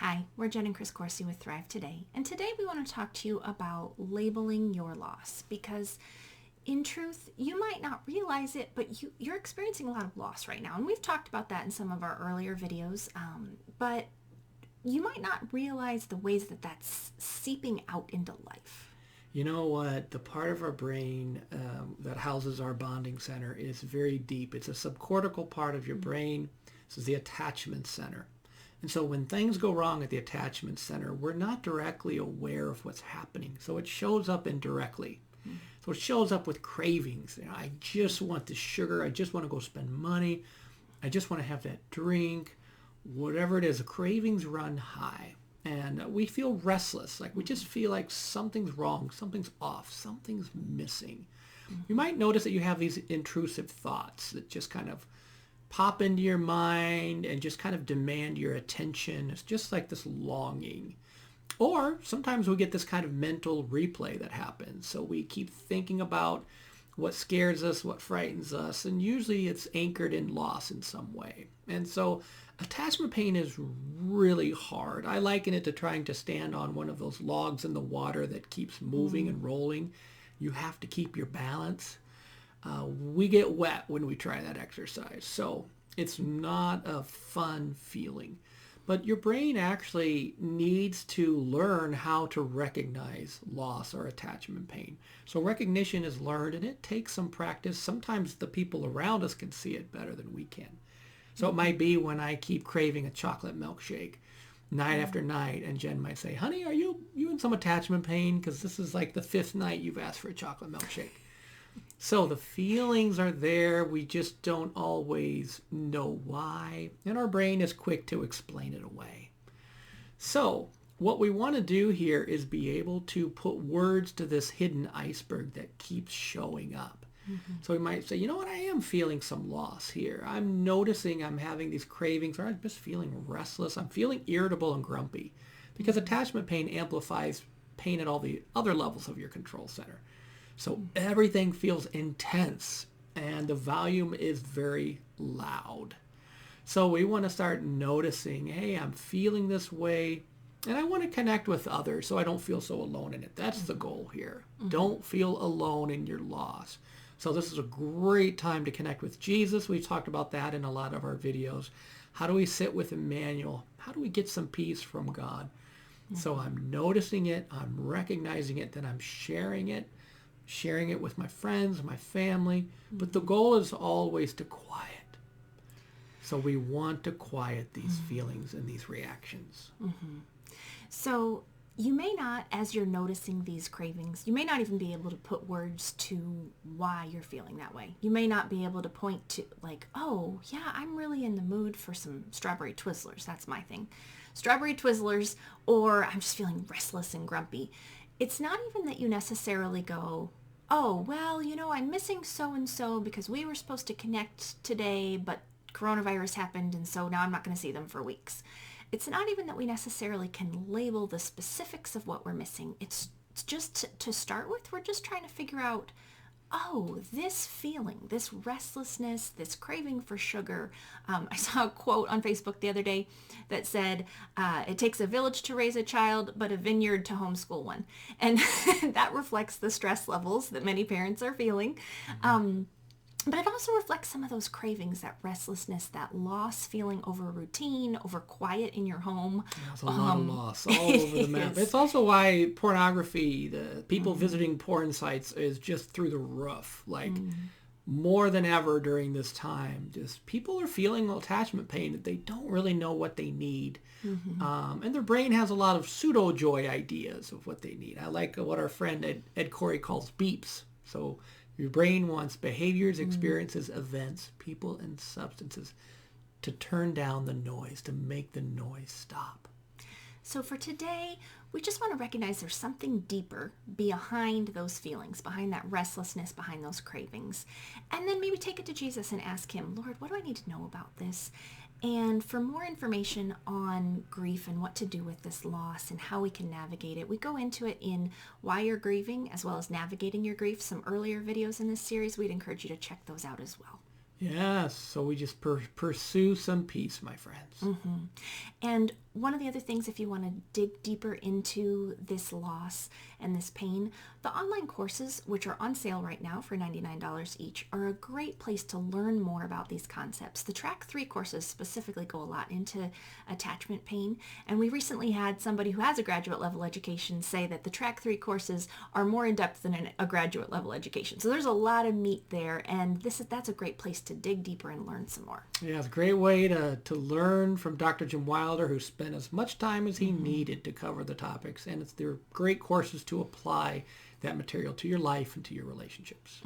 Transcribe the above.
Hi, we're Jen and Chris Corsi with Thrive Today, and today we want to talk to you about labeling your loss because in truth, you might not realize it, but you're experiencing a lot of loss right now, and we've talked about that in some of our earlier videos, but you might not realize the ways that that's seeping out into life. You know what? The part of our brain that houses our bonding center is very deep. It's a subcortical part of your brain. This is the attachment center. And so when things go wrong at the attachment center, we're not directly aware of what's happening. So it shows up indirectly. So it shows up with cravings. I just want the sugar. I just want to go spend money. I just want to have that drink. Whatever it is, the cravings run high. And we feel restless. Like we just feel like something's wrong, something's off, something's missing. You might notice that you have these intrusive thoughts that just kind of pop into your mind and just kind of demand your attention. It's just like this longing. Or sometimes we get this kind of mental replay that happens. So we keep thinking about what scares us, what frightens us, and usually it's anchored in loss in some way. And so attachment pain is really hard. I liken it to trying to stand on one of those logs in the water that keeps moving and rolling. You have to keep your balance. We get wet when we try that exercise. So it's not a fun feeling. But your brain actually needs to learn how to recognize loss or attachment pain. So recognition is learned and it takes some practice. Sometimes the people around us can see it better than we can. So it might be when I keep craving a chocolate milkshake night after night, and Jen might say, honey, are you in some attachment pain? Because this is like the 5th night you've asked for a chocolate milkshake. So the feelings are there. We just don't always know why. And our brain is quick to explain it away. So what we want to do here is be able to put words to this hidden iceberg that keeps showing up. So we might say, you know what, I am feeling some loss here. I'm noticing I'm having these cravings, or I'm just feeling restless. I'm feeling irritable and grumpy. Because attachment pain amplifies pain at all the other levels of your control center. So everything feels intense and the volume is very loud. So we want to start noticing, hey, I'm feeling this way and I want to connect with others so I don't feel so alone in it. That's the goal here. Don't feel alone in your loss. So this is a great time to connect with Jesus. We've talked about that in a lot of our videos. How do we sit with Emmanuel? How do we get some peace from God? So I'm noticing it, I'm recognizing it, then I'm sharing it with my friends, my family. But the goal is always to quiet. So we want to quiet these feelings and these reactions. So you may not, as you're noticing these cravings, you may not even be able to put words to why you're feeling that way. You may not be able to point to like, oh, yeah, I'm really in the mood for some strawberry Twizzlers. That's my thing. Strawberry Twizzlers, or I'm just feeling restless and grumpy. It's not even that you necessarily go, oh, well, I'm missing so-and-so because we were supposed to connect today, but coronavirus happened, and so now I'm not going to see them for weeks. It's not even that we necessarily can label the specifics of what we're missing. It's just to start with, we're just trying to figure out, oh, this feeling, this restlessness, this craving for sugar. I saw a quote on Facebook the other day that said, it takes a village to raise a child, but a vineyard to homeschool one. And that reflects the stress levels that many parents are feeling. But it also reflects some of those cravings, that restlessness, that loss feeling over routine, over quiet in your home. There's a lot of loss all over the map. It's also why pornography, the people visiting porn sites is just through the roof. Like more than ever during this time, just people are feeling attachment pain that they don't really know what they need. And their brain has a lot of pseudo-joy ideas of what they need. I like what our friend Ed Corey calls beeps. So your brain wants behaviors, experiences, events, people, and substances to turn down the noise, to make the noise stop. So for today, we just want to recognize there's something deeper behind those feelings, behind that restlessness, behind those cravings. And then maybe take it to Jesus and ask him, Lord, what do I need to know about this? And for more information on grief and what to do with this loss and how we can navigate it, we go into it in Why You're Grieving, as well as Navigating Your Grief, some earlier videos in this series. We'd encourage you to check those out as well. Yes, so we just pursue some peace, my friends. And one of the other things, if you want to dig deeper into this loss and this pain, the online courses, which are on sale right now for $99 each, are a great place to learn more about these concepts. The Track 3 courses specifically go a lot into attachment pain, and we recently had somebody who has a graduate level education say that the Track 3 courses are more in-depth than a graduate level education. So there's a lot of meat there, and that's a great place to dig deeper and learn some more. Yeah, it's a great way to learn from Dr. Jim Wilder, who spent as much time as he needed to cover the topics. And they're great courses to apply that material to your life and to your relationships.